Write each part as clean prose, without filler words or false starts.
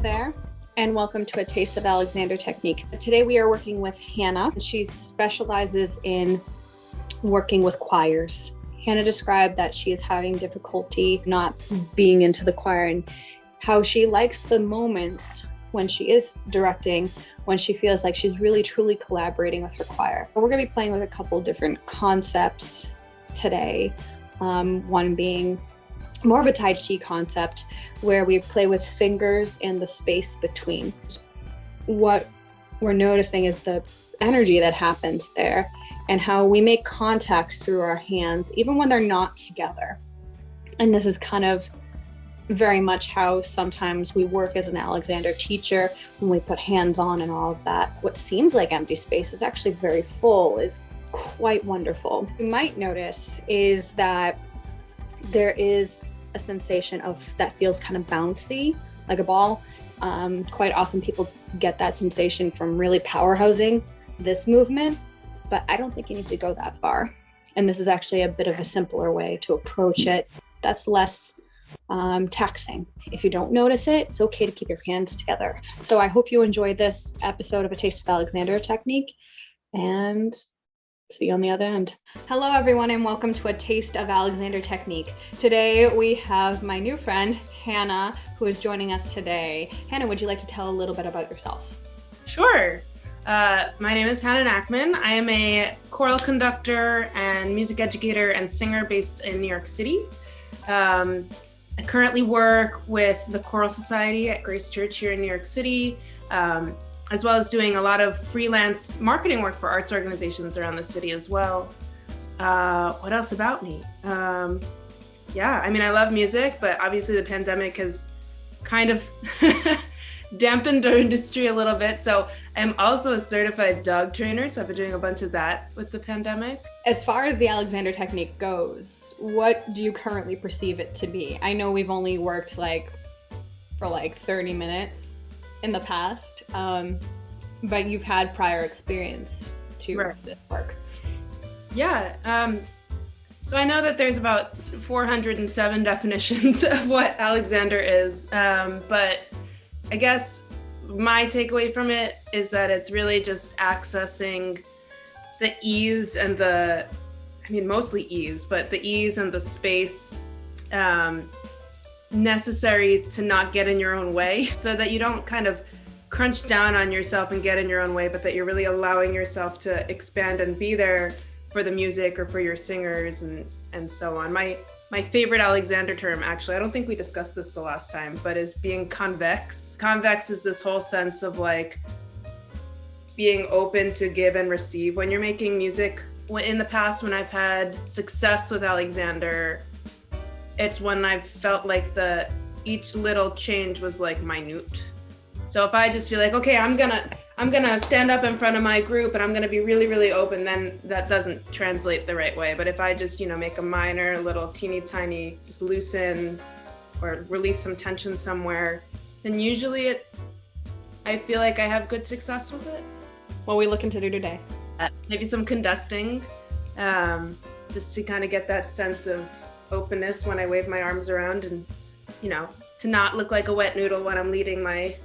there, and welcome to A Taste of Alexander Technique. Today we are working with Hannah. She specializes in working with choirs. Hannah described that she is having difficulty not being into the choir and how she likes the moments when she is directing, when she feels like she's really truly collaborating with her choir. We're going to be playing with a couple different concepts today. One being more of a Tai Chi concept where we play with fingers and the space between. What we're noticing is the energy that happens there and how we make contact through our hands, even when they're not together. And this is kind of very much how sometimes we work as an Alexander teacher when we put hands on and all of that. What seems like empty space is actually very full, is quite wonderful. What you might notice is that there is a sensation of that feels kind of bouncy, like a ball. Quite often people get that sensation from really powerhousing this movement, but I don't think you need to go that far. And this is actually a bit of a simpler way to approach it that's less taxing. If you don't notice it, it's okay to keep your hands together. So I hope you enjoyed this episode of A Taste of Alexander Technique, and see you on the other end. Hello everyone, and welcome to A Taste of Alexander Technique. Today we have my new friend, Hannah, who is joining us today. Hannah, would you like to tell a little bit about yourself? Sure. My name is Hannah Nachman. I am a choral conductor and music educator and singer based in New York City. I currently work with the Choral Society at Grace Church here in New York City, as well as doing a lot of freelance marketing work for arts organizations around the city as well. What else about me? I love music, but obviously the pandemic has kind of dampened our industry a little bit. So I'm also a certified dog trainer, so I've been doing a bunch of that with the pandemic. As far as the Alexander Technique goes, what do you currently perceive it to be? I know we've only worked for 30 minutes in the past, but you've had prior experience to this work. Yeah. So I know that there's about 407 definitions of what Alexander is, but I guess my takeaway from it is that it's really just accessing the ease and mostly ease, but the ease and the space necessary to not get in your own way, so that you don't kind of crunch down on yourself and get in your own way, but that you're really allowing yourself to expand and be there for the music or for your singers and so on. My favorite Alexander term, actually, I don't think we discussed this the last time, but is being convex. Convex is this whole sense of being open to give and receive when you're making music. In the past, when I've had success with Alexander, it's when I've felt like each little change was minute. So if I just feel like, okay, I'm gonna stand up in front of my group and I'm gonna be really, really open, then that doesn't translate the right way. But if I just, make a minor, little teeny tiny, just loosen or release some tension somewhere, then usually I feel like I have good success with it. What are we looking to do today? Maybe some conducting, just to kind of get that sense of openness when I wave my arms around and, to not look like a wet noodle when I'm leading my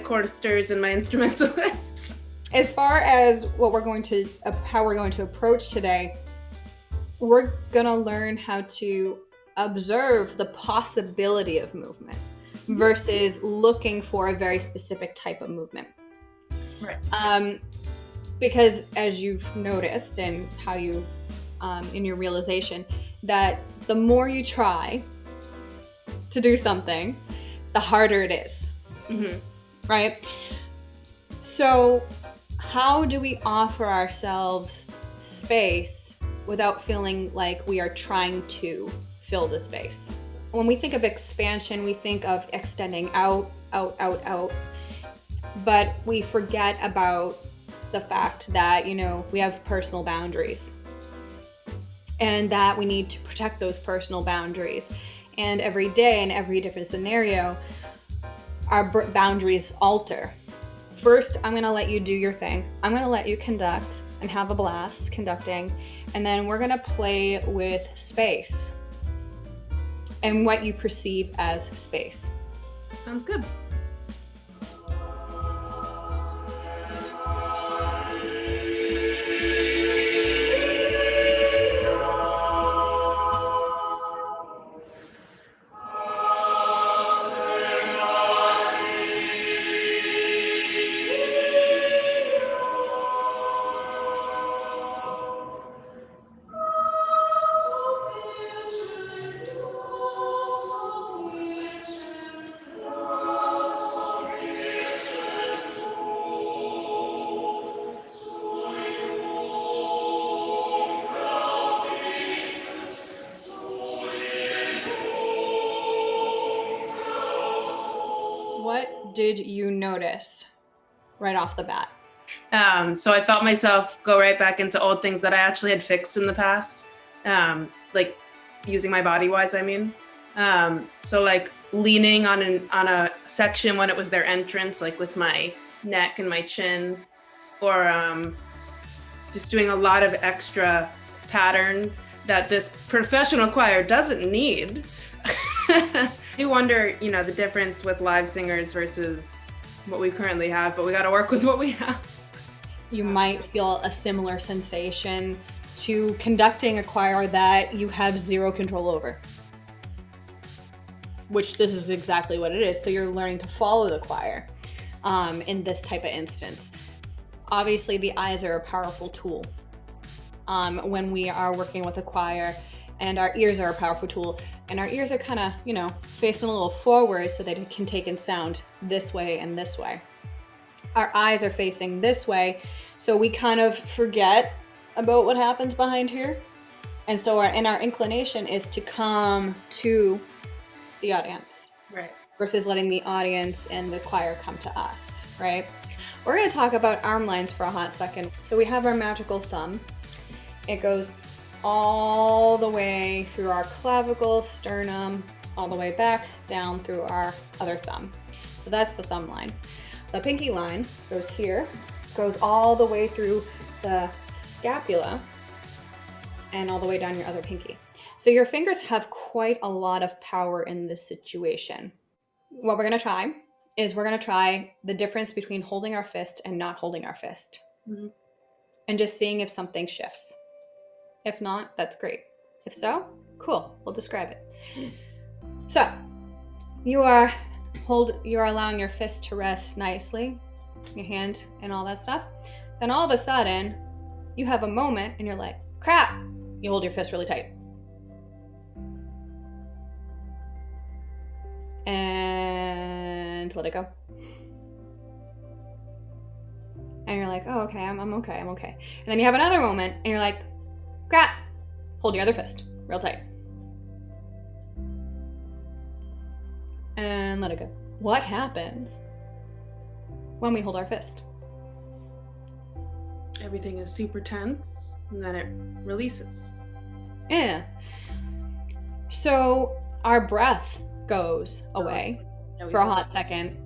choristers and my instrumentalists. As far as how we're going to approach today, we're going to learn how to observe the possibility of movement versus looking for a very specific type of movement. Right. Because as you've noticed and how you, in your realization, that the more you try to do something, the harder it is. Mm-hmm. Right? So how do we offer ourselves space without feeling like we are trying to fill the space? When we think of expansion, we think of extending out, but we forget about the fact that, we have personal boundaries and that we need to protect those personal boundaries. And every day in every different scenario, our boundaries alter. First, I'm gonna let you do your thing. I'm gonna let you conduct and have a blast conducting, and then we're gonna play with space and what you perceive as space. Sounds good. did you notice right off the bat? So I felt myself go right back into old things that I actually had fixed in the past, like using my body wise, I mean. So like leaning on a section when it was their entrance, like with my neck and my chin, or just doing a lot of extra pattern that this professional choir doesn't need. I do wonder, the difference with live singers versus what we currently have, but we got to work with what we have. You might feel a similar sensation to conducting a choir that you have zero control over, which this is exactly what it is. So you're learning to follow the choir in this type of instance. Obviously, the eyes are a powerful tool when we are working with a choir, and our ears are a powerful tool. And our ears are kind of, facing a little forward so that it can take in sound this way and this way. Our eyes are facing this way, so we kind of forget about what happens behind here. And so our inclination is to come to the audience. Right. Versus letting the audience and the choir come to us, right? We're going to talk about arm lines for a hot second. So we have our magical thumb. It goes all the way through our clavicle, sternum, all the way back down through our other thumb. So that's the thumb line. The pinky line goes here, goes all the way through the scapula and all the way down your other pinky. So your fingers have quite a lot of power in this situation. What we're going to try is we're going to try the difference between holding our fist and not holding our fist. Mm-hmm. And just seeing if something shifts. If not, that's great. If so, cool, we'll describe it. So you are allowing your fist to rest nicely, your hand and all that stuff. Then all of a sudden, you have a moment and you're like, crap, you hold your fist really tight. And let it go. And you're like, oh, okay, I'm okay. And then you have another moment and you're like, crap, hold your other fist real tight. And let it go. What happens when we hold our fist? Everything is super tense, and then it releases. Yeah. So our breath goes away for a hot second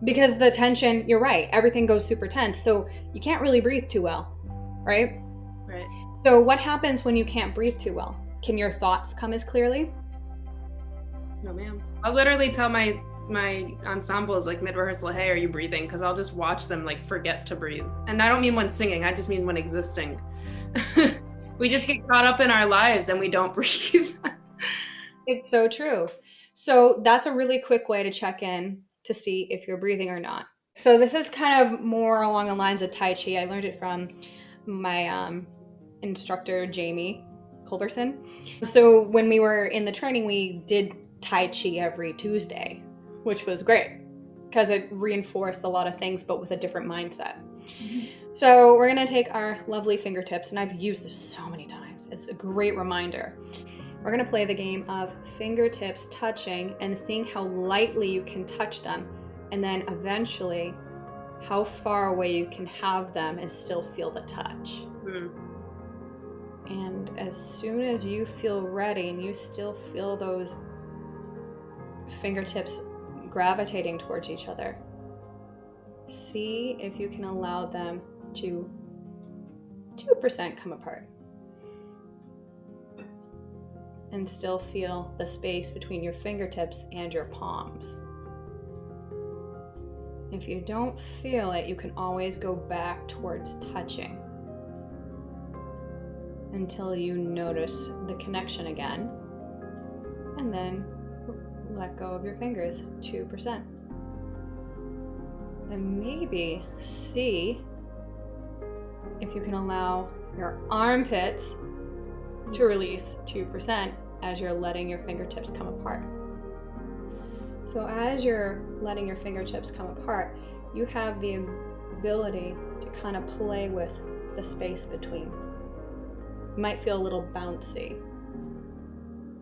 because the tension, you're right, everything goes super tense. So you can't really breathe too well, right? Right. So what happens when you can't breathe too well? Can your thoughts come as clearly? No, ma'am. I'll literally tell my ensembles, like mid-rehearsal, hey, are you breathing? Because I'll just watch them like forget to breathe. And I don't mean when singing, I just mean when existing. We just get caught up in our lives and we don't breathe. It's so true. So that's a really quick way to check in to see if you're breathing or not. So this is kind of more along the lines of Tai Chi. I learned it from my instructor, Jamie Culberson. So when we were in the training, we did Tai Chi every Tuesday, which was great because it reinforced a lot of things, but with a different mindset. Mm-hmm. So we're going to take our lovely fingertips, and I've used this so many times. It's a great reminder. We're going to play the game of fingertips touching and seeing how lightly you can touch them, and then eventually how far away you can have them and still feel the touch. Mm. And as soon as you feel ready and you still feel those fingertips gravitating towards each other, see if you can allow them to 2% come apart and still feel the space between your fingertips and your palms. If you don't feel it, you can always go back towards touching until you notice the connection again, and then let go of your fingers, 2%. And maybe see if you can allow your armpits to release 2% as you're letting your fingertips come apart. So as you're letting your fingertips come apart, you have the ability to kind of play with the space between. You might feel a little bouncy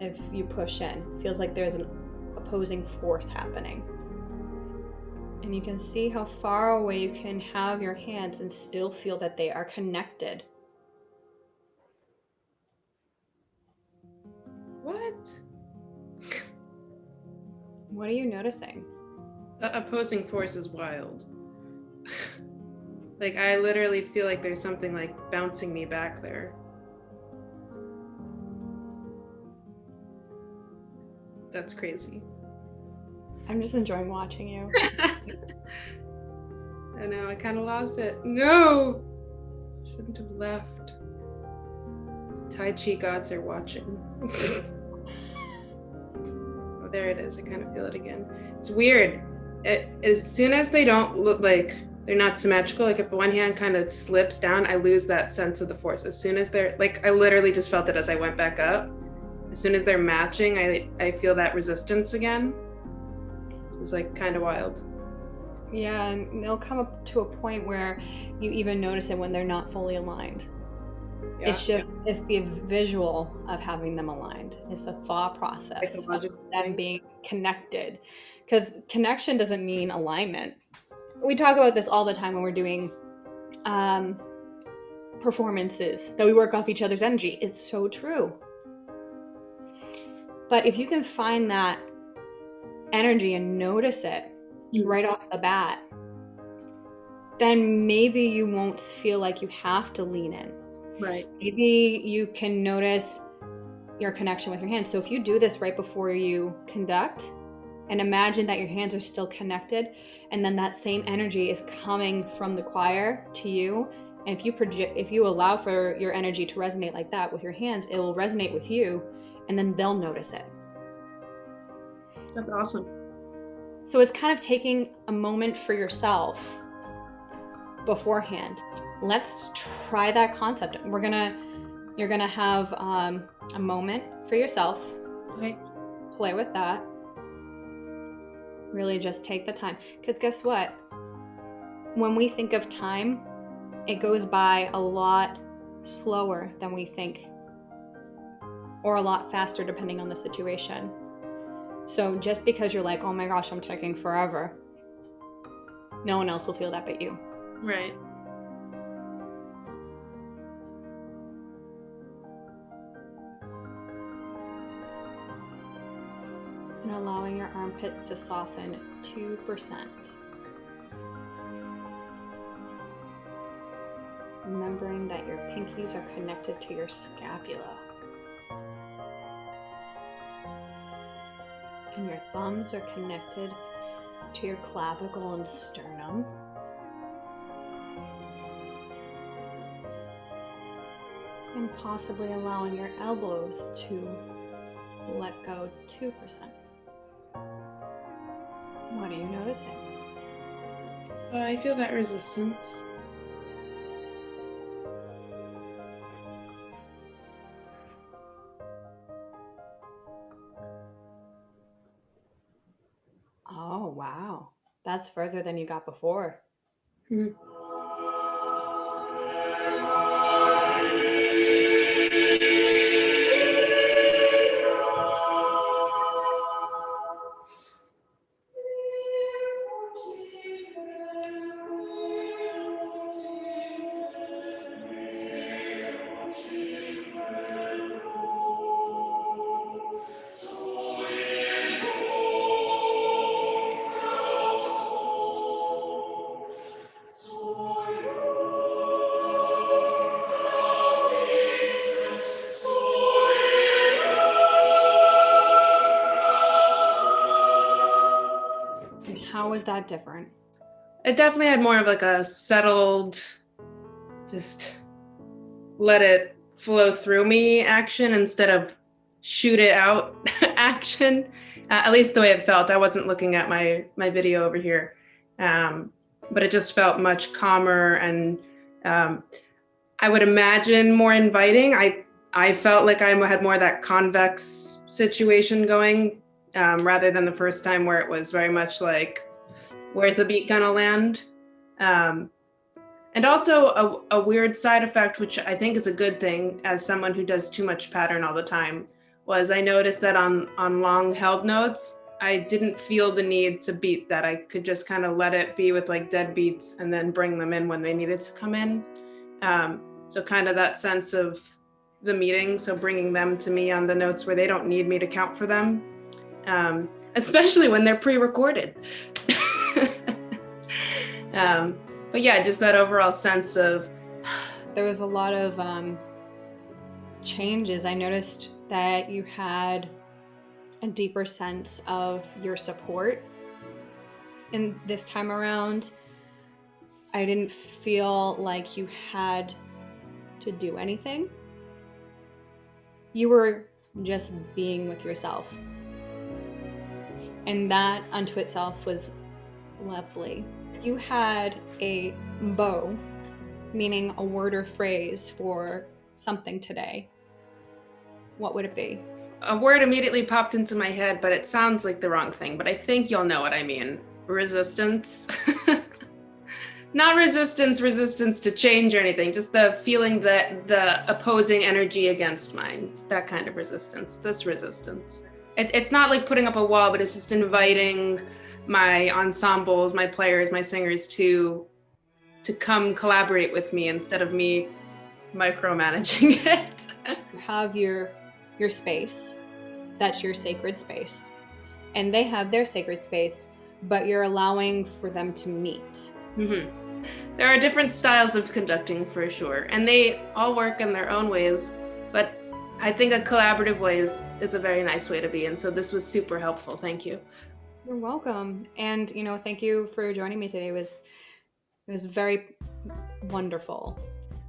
if you push in. It feels like there's an opposing force happening. And you can see how far away you can have your hands and still feel that they are connected. What? What are you noticing? The opposing force is wild. Like, I literally feel like there's something like bouncing me back there. That's crazy. I'm just enjoying watching you. I know, I kind of lost it. No! Shouldn't have left. Tai Chi gods are watching. Oh, there it is. I kind of feel it again. It's weird. As soon as they don't look like they're not symmetrical, like if one hand kind of slips down, I lose that sense of the force. As soon as they're like, I literally just felt it as I went back up. As soon as they're matching, I feel that resistance again. It's like kind of wild. Yeah, and they'll come up to a point where you even notice it when they're not fully aligned. Yeah, it's the visual of having them aligned. It's the thought process of them being connected. Because connection doesn't mean alignment. We talk about this all the time when we're doing performances, that we work off each other's energy. It's so true. But if you can find that energy and notice it right off the bat, then maybe you won't feel like you have to lean in. Right. Maybe you can notice your connection with your hands. So if you do this right before you conduct, and imagine that your hands are still connected, and then that same energy is coming from the choir to you. And if you allow for your energy to resonate like that with your hands, it will resonate with you, and then they'll notice it. That's awesome. So it's kind of taking a moment for yourself beforehand. Let's try that concept. You're gonna have a moment for yourself. Okay. Play with that. Really just take the time. Because guess what? When we think of time, it goes by a lot slower than we think, or a lot faster depending on the situation. So just because you're like, oh my gosh, I'm taking forever, no one else will feel that but you. Right. And allowing your armpits to soften 2%. Remembering that your pinkies are connected to your scapula. And your thumbs are connected to your clavicle and sternum. And possibly allowing your elbows to let go 2%. What are you noticing? I feel that resistance. Oh, wow. That's further than you got before. Mm-hmm. How is that different? It definitely had more of like a settled, just let it flow through me action instead of shoot it out action. At least the way it felt. I wasn't looking at my video over here. But it just felt much calmer and I would imagine more inviting. I felt like I had more of that convex situation going rather than the first time where it was very much like, where's the beat gonna land? And also a weird side effect, which I think is a good thing as someone who does too much pattern all the time, was I noticed that on long held notes, I didn't feel the need to beat that. I could just kind of let it be with like dead beats and then bring them in when they needed to come in. So kind of that sense of the meeting. So bringing them to me on the notes where they don't need me to count for them, especially when they're pre-recorded. But yeah, just that overall sense of. There was a lot of changes. I noticed that you had a deeper sense of your support. And this time around, I didn't feel like you had to do anything. You were just being with yourself. And that unto itself was lovely. You had a bow, meaning a word or phrase for something today. What would it be? A word immediately popped into my head, but it sounds like the wrong thing, but I think you'll know what I mean. Resistance. Not resistance to change or anything, just the feeling that the opposing energy against mine, that kind of resistance, this resistance. It's not like putting up a wall, but it's just inviting my ensembles, my players, my singers to come collaborate with me instead of me micromanaging it. You have your space, that's your sacred space, and they have their sacred space, but you're allowing for them to meet. Mm-hmm. There are different styles of conducting for sure, and they all work in their own ways, but I think a collaborative way is a very nice way to be, and so this was super helpful. Thank you. You're welcome. And thank you for joining me today. It was very wonderful.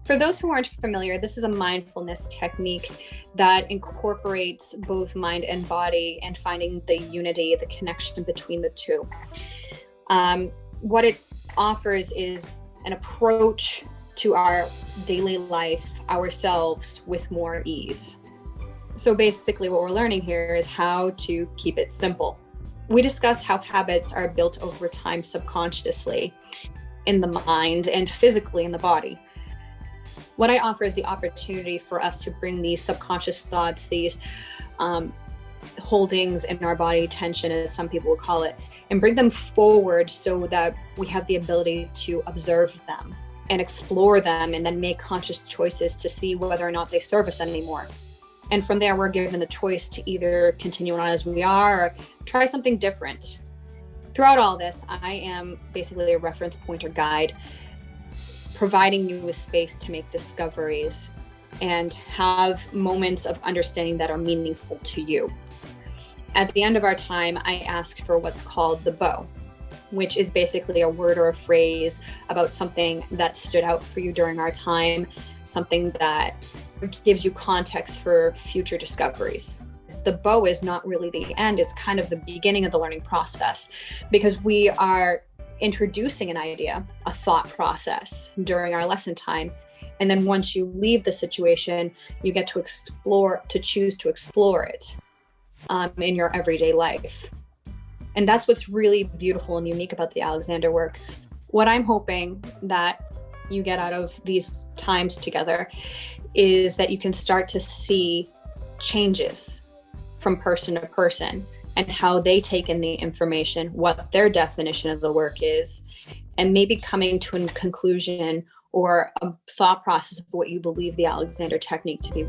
For those who aren't familiar, this is a mindfulness technique that incorporates both mind and body and finding the unity, the connection between the two. What it offers is an approach to our daily life, ourselves, with more ease. So basically what we're learning here is how to keep it simple. We discuss how habits are built over time subconsciously in the mind and physically in the body. What I offer is the opportunity for us to bring these subconscious thoughts, these holdings in our body, tension as some people will call it, and bring them forward so that we have the ability to observe them and explore them and then make conscious choices to see whether or not they serve us anymore. And from there, we're given the choice to either continue on as we are or try something different. Throughout all this, I am basically a reference point or guide, providing you with space to make discoveries and have moments of understanding that are meaningful to you. At the end of our time, I ask for what's called the bow, which is basically a word or a phrase about something that stood out for you during our time, something that gives you context for future discoveries. The bow is not really the end, it's kind of the beginning of the learning process, because we are introducing an idea, a thought process during our lesson time. And then once you leave the situation, you get to choose to explore it in your everyday life. And that's what's really beautiful and unique about the Alexander work. What I'm hoping that you get out of these times together is that you can start to see changes from person to person and how they take in the information, what their definition of the work is, and maybe coming to a conclusion or a thought process of what you believe the Alexander technique to be.